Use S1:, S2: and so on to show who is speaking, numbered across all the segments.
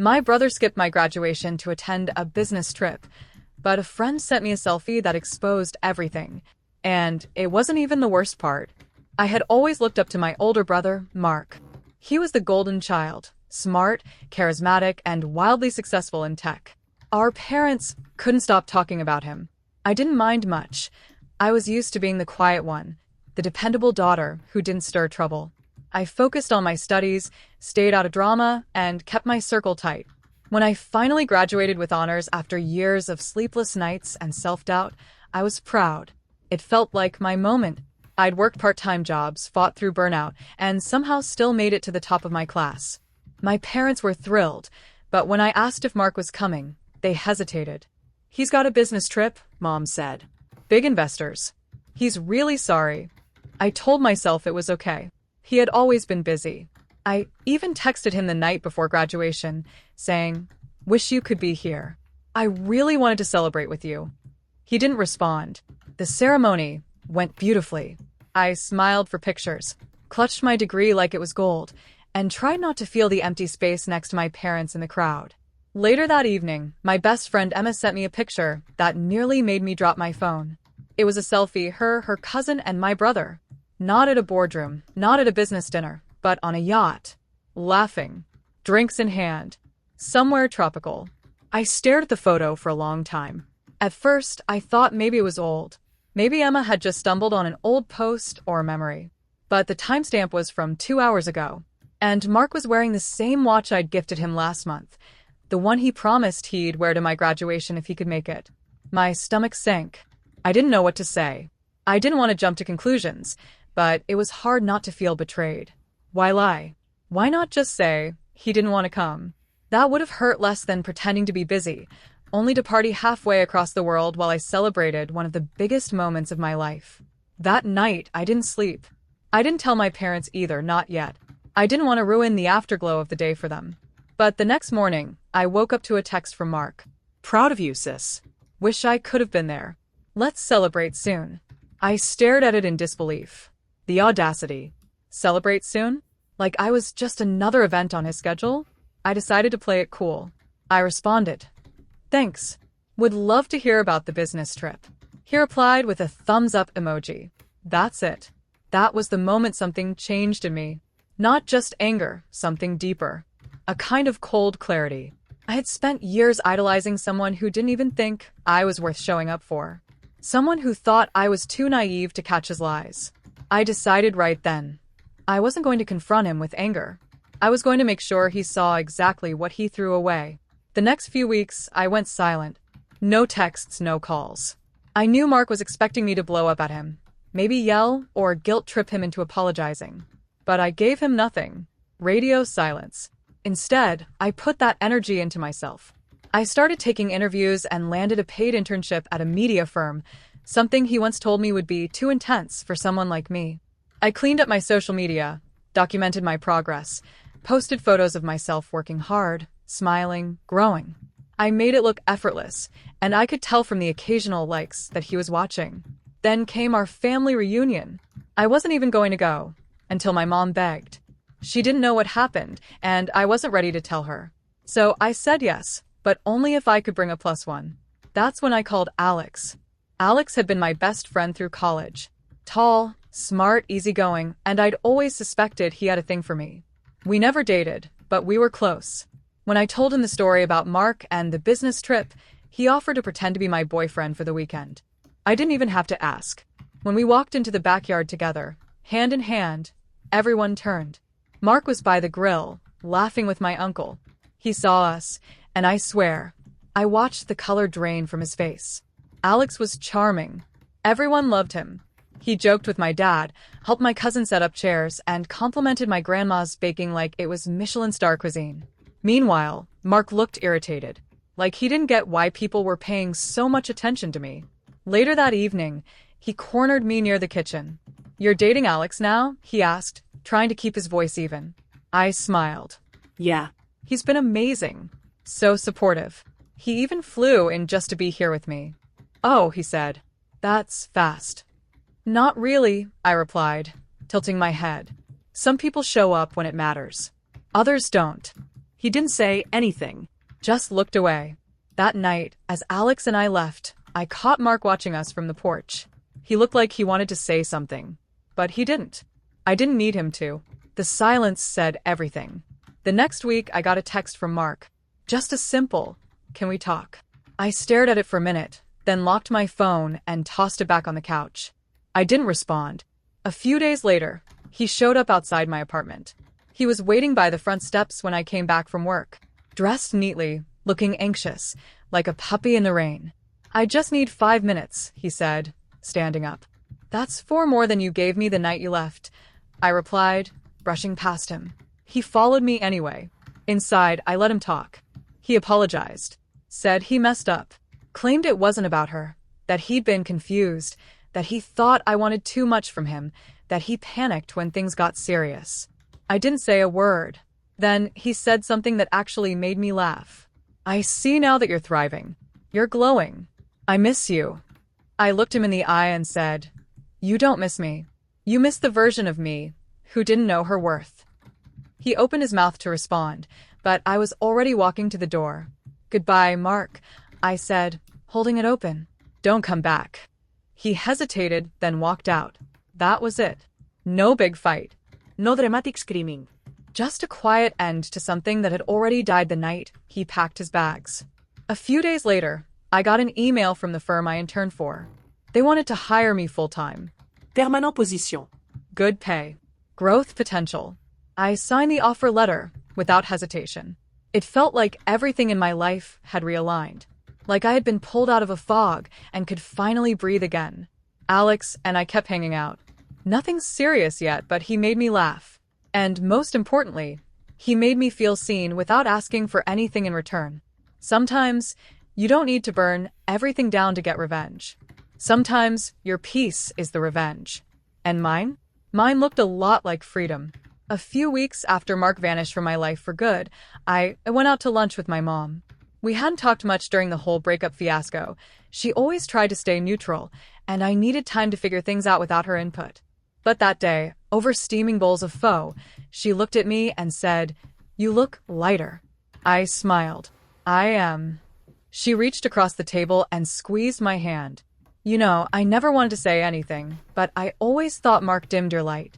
S1: My brother skipped my graduation to attend a business trip, but a friend sent me a selfie that exposed everything. And it wasn't even the worst part. I had always looked up to my older brother, Mark. He was the golden child, smart, charismatic, and wildly successful in tech. Our parents couldn't stop talking about him. I didn't mind much. I was used to being the quiet one, the dependable daughter who didn't stir trouble. I focused on my studies, stayed out of drama, and kept my circle tight. When I finally graduated with honors after years of sleepless nights and self-doubt, I was proud. It felt like my moment. I'd worked part-time jobs, fought through burnout, and somehow still made it to the top of my class. My parents were thrilled, but when I asked if Mark was coming, they hesitated. "He's got a business trip," Mom said. "Big investors. He's really sorry." I told myself it was okay. He had always been busy. I even texted him the night before graduation, saying, "Wish you could be here. I really wanted to celebrate with you." He didn't respond. The ceremony went beautifully. I smiled for pictures, clutched my degree like it was gold, and tried not to feel the empty space next to my parents in the crowd. Later that evening, my best friend Emma sent me a picture that nearly made me drop my phone. It was a selfie, her cousin, and my brother. Not at a boardroom, not at a business dinner, but on a yacht. Laughing. Drinks in hand. Somewhere tropical. I stared at the photo for a long time. At first, I thought maybe it was old. Maybe Emma had just stumbled on an old post or memory. But the timestamp was from 2 hours ago. And Mark was wearing the same watch I'd gifted him last month. The one he promised he'd wear to my graduation if he could make it. My stomach sank. I didn't know what to say. I didn't want to jump to conclusions, but it was hard not to feel betrayed. Why lie? Why not just say he didn't want to come? That would have hurt less than pretending to be busy, only to party halfway across the world while I celebrated one of the biggest moments of my life. That night, I didn't sleep. I didn't tell my parents either, not yet. I didn't want to ruin the afterglow of the day for them. But the next morning, I woke up to a text from Mark. "Proud of you, sis. Wish I could have been there. Let's celebrate soon." I stared at it in disbelief. The audacity. Celebrate soon? Like I was just another event on his schedule? I decided to play it cool. I responded, "Thanks. Would love to hear about the business trip." He replied with a thumbs up emoji. That's it. That was the moment something changed in me. Not just anger, something deeper. A kind of cold clarity. I had spent years idolizing someone who didn't even think I was worth showing up for. Someone who thought I was too naive to catch his lies. I decided right then. I wasn't going to confront him with anger. I was going to make sure he saw exactly what he threw away. The next few weeks, I went silent. No texts, no calls. I knew Mark was expecting me to blow up at him. Maybe yell or guilt trip him into apologizing. But I gave him nothing. Radio silence. Instead, I put that energy into myself. I started taking interviews and landed a paid internship at a media firm, something he once told me would be too intense for someone like me. I cleaned up my social media, documented my progress, posted photos of myself working hard, smiling, growing. I made it look effortless, and I could tell from the occasional likes that he was watching. Then came our family reunion. I wasn't even going to go, until my mom begged. She didn't know what happened, and I wasn't ready to tell her. So I said yes, but only if I could bring a +1. That's when I called Alex. Alex had been my best friend through college. Tall, smart, easygoing, and I'd always suspected he had a thing for me. We never dated, but we were close. When I told him the story about Mark and the business trip, he offered to pretend to be my boyfriend for the weekend. I didn't even have to ask. When we walked into the backyard together, hand in hand, everyone turned. Mark was by the grill, laughing with my uncle. He saw us, and I swear, I watched the color drain from his face. Alex was charming. Everyone loved him. He joked with my dad, helped my cousin set up chairs, and complimented my grandma's baking like it was Michelin star cuisine. Meanwhile, Mark looked irritated, like he didn't get why people were paying so much attention to me. Later that evening, he cornered me near the kitchen. "You're dating Alex now?" he asked, trying to keep his voice even. I smiled. "Yeah. He's been amazing. So supportive. He even flew in just to be here with me." "Oh," he said. "That's fast." "Not really," I replied, tilting my head. "Some people show up when it matters. Others don't."
S2: He didn't say anything.
S1: Just looked away. That night, as Alex and I left, I caught Mark watching us from the porch. He looked like he wanted to say something, but he didn't. I didn't need him to. The silence said everything. The next week, I got a text from Mark. Just a simple, "Can we talk?" I stared at it for a minute, then locked my phone and tossed it back on the couch. I didn't respond. A few days later, he showed up outside my apartment. He was waiting by the front steps when I came back from work, dressed neatly, looking anxious, like a puppy in the rain. "I just need 5 minutes," he said, standing up. "That's 4 more than you gave me the night you left," I replied, brushing past him. He followed me anyway. Inside, I let him talk. He apologized, said he messed up, claimed it wasn't about her, that he'd been confused, that he thought I wanted too much from him, that he panicked when things got serious. I didn't say a word. Then he said something that actually made me laugh. "I see now that you're thriving. You're glowing. I miss you." I looked him in the eye and said, "You don't miss me. You miss the version of me who didn't know her worth." He opened his mouth to respond, but I was already walking to the door. "Goodbye, Mark," I said, holding it open. "Don't come back." He hesitated, then walked out. That was it. No big fight.
S2: No dramatic screaming.
S1: Just a quiet end to something that had already died the night he packed his bags. A few days later, I got an email from the firm I interned for. They wanted to hire me full-time.
S2: Permanent position.
S1: Good pay. Growth potential. I signed the offer letter without hesitation. It felt like everything in my life had realigned. Like I had been pulled out of a fog and could finally breathe again. Alex and I kept hanging out. Nothing serious yet, but he made me laugh. And most importantly, he made me feel seen without asking for anything in return. Sometimes, you don't need to burn everything down to get revenge. Sometimes, your peace is the revenge. And mine? Mine looked a lot like freedom. A few weeks after Mark vanished from my life for good, I went out to lunch with my mom. We hadn't talked much during the whole breakup fiasco. She always tried to stay neutral, and I needed time to figure things out without her input. But that day, over steaming bowls of pho, she looked at me and said, "You look lighter." I smiled. "I am." She reached across the table and squeezed my hand. "You know, I never wanted to say anything, but I always thought Mark dimmed your light."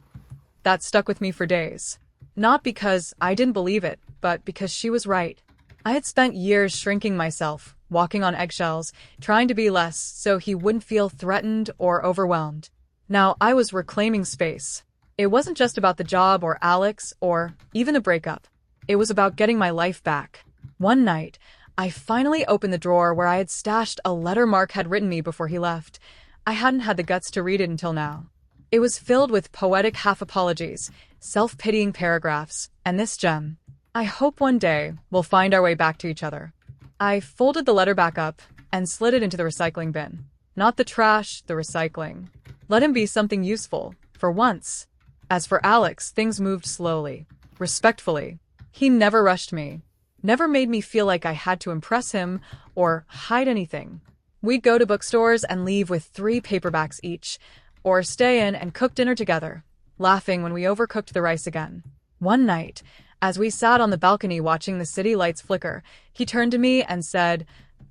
S1: That stuck with me for days. Not because I didn't believe it, but because she was right. I had spent years shrinking myself, walking on eggshells, trying to be less so he wouldn't feel threatened or overwhelmed. Now I was reclaiming space. It wasn't just about the job or Alex or even the breakup. It was about getting my life back. One night, I finally opened the drawer where I had stashed a letter Mark had written me before he left. I hadn't had the guts to read it until now. It was filled with poetic half-apologies, self-pitying paragraphs, and this gem. "I hope one day we'll find our way back to each other." I folded the letter back up and slid it into the recycling bin. Not the trash, the recycling. Let him be something useful, for once. As for Alex, things moved slowly, respectfully. He never rushed me, never made me feel like I had to impress him or hide anything. We'd go to bookstores and leave with 3 paperbacks each, or stay in and cook dinner together, laughing when we overcooked the rice again. One night, as we sat on the balcony watching the city lights flicker, he turned to me and said,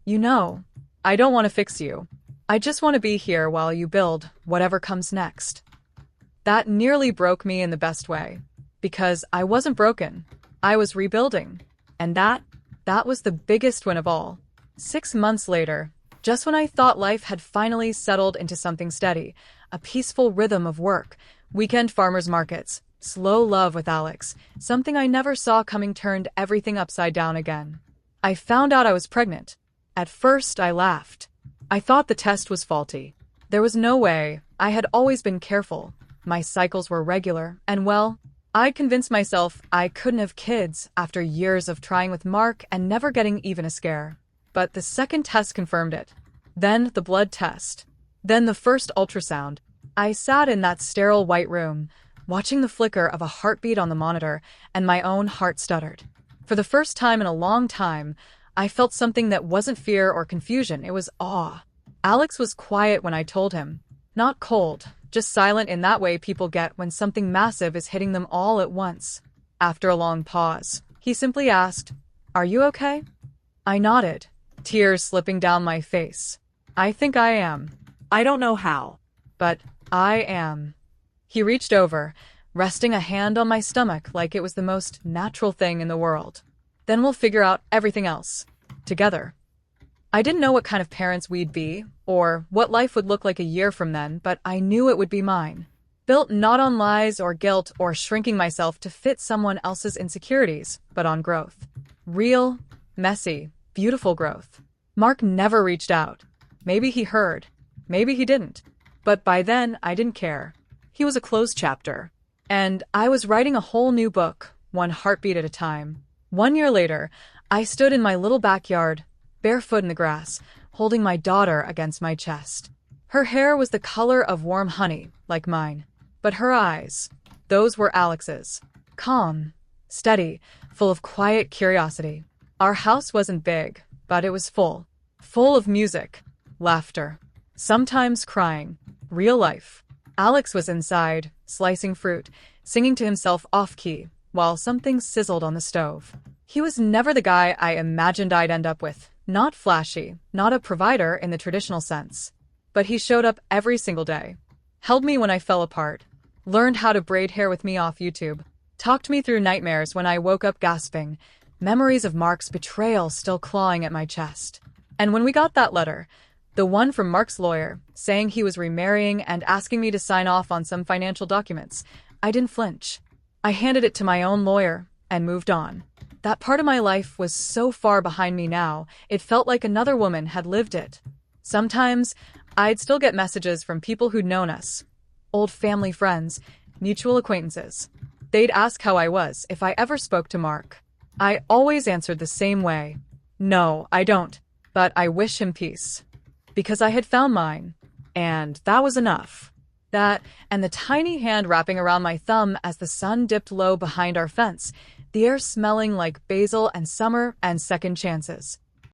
S1: "You know, I don't want to fix you. I just want to be here while you build whatever comes next." That nearly broke me in the best way, because I wasn't broken. I was rebuilding. And that was the biggest win of all. 6 months later, just when I thought life had finally settled into something steady, a peaceful rhythm of work, weekend farmers markets, slow love with Alex, something I never saw coming turned everything upside down again. I found out I was pregnant. At first, I laughed. I thought the test was faulty. There was no way. I had always been careful. My cycles were regular, and well, I convinced myself I couldn't have kids after years of trying with Mark and never getting even a scare. But the second test confirmed it. Then the blood test. Then the first ultrasound. I sat in that sterile white room, watching the flicker of a heartbeat on the monitor, and my own heart stuttered. For the first time in a long time, I felt something that wasn't fear or confusion, it was awe. Alex was quiet when I told him. Not cold, just silent in that way people get when something massive is hitting them all at once. After a long pause, He simply asked, "Are you okay?" I nodded, tears slipping down my face. "I think I am."
S2: I don't know how.
S1: "But I am." He reached over, resting a hand on my stomach like it was the most natural thing in the world. "Then we'll figure out everything else. Together." I didn't know what kind of parents we'd be, or what life would look like a year from then, but I knew it would be mine. Built not on lies or guilt or shrinking myself to fit someone else's insecurities, but on growth. Real, messy, beautiful growth. Mark never reached out. Maybe he heard. Maybe he didn't. But by then, I didn't care. He was a closed chapter. And I was writing a whole new book, one heartbeat at a time. 1 year later, I stood in my little backyard, barefoot in the grass, holding my daughter against my chest. Her hair was the color of warm honey, like mine. But her eyes, those were Alex's. Calm, steady, full of quiet curiosity. Our house wasn't big, but it was full. Full of music, laughter, sometimes crying, real life. Alex was inside, slicing fruit, singing to himself off-key, while something sizzled on the stove. He was never the guy I imagined I'd end up with. Not flashy, not a provider in the traditional sense. But he showed up every single day. Held me when I fell apart. Learned how to braid hair with me off YouTube. Talked me through nightmares when I woke up gasping. Memories of Mark's betrayal still clawing at my chest. And when we got that letter, the one from Mark's lawyer, saying he was remarrying and asking me to sign off on some financial documents, I didn't flinch. I handed it to my own lawyer and moved on. That part of my life was so far behind me now, it felt like another woman had lived it. Sometimes, I'd still get messages from people who'd known us. Old family friends, mutual acquaintances. They'd ask how I was if I ever spoke to Mark. I always answered the same way. No, I don't. But I wish him peace. Because I had found mine. And that was enough. That, and the tiny hand wrapping around my thumb as the sun dipped low behind our fence, the air smelling like basil and summer and second chances.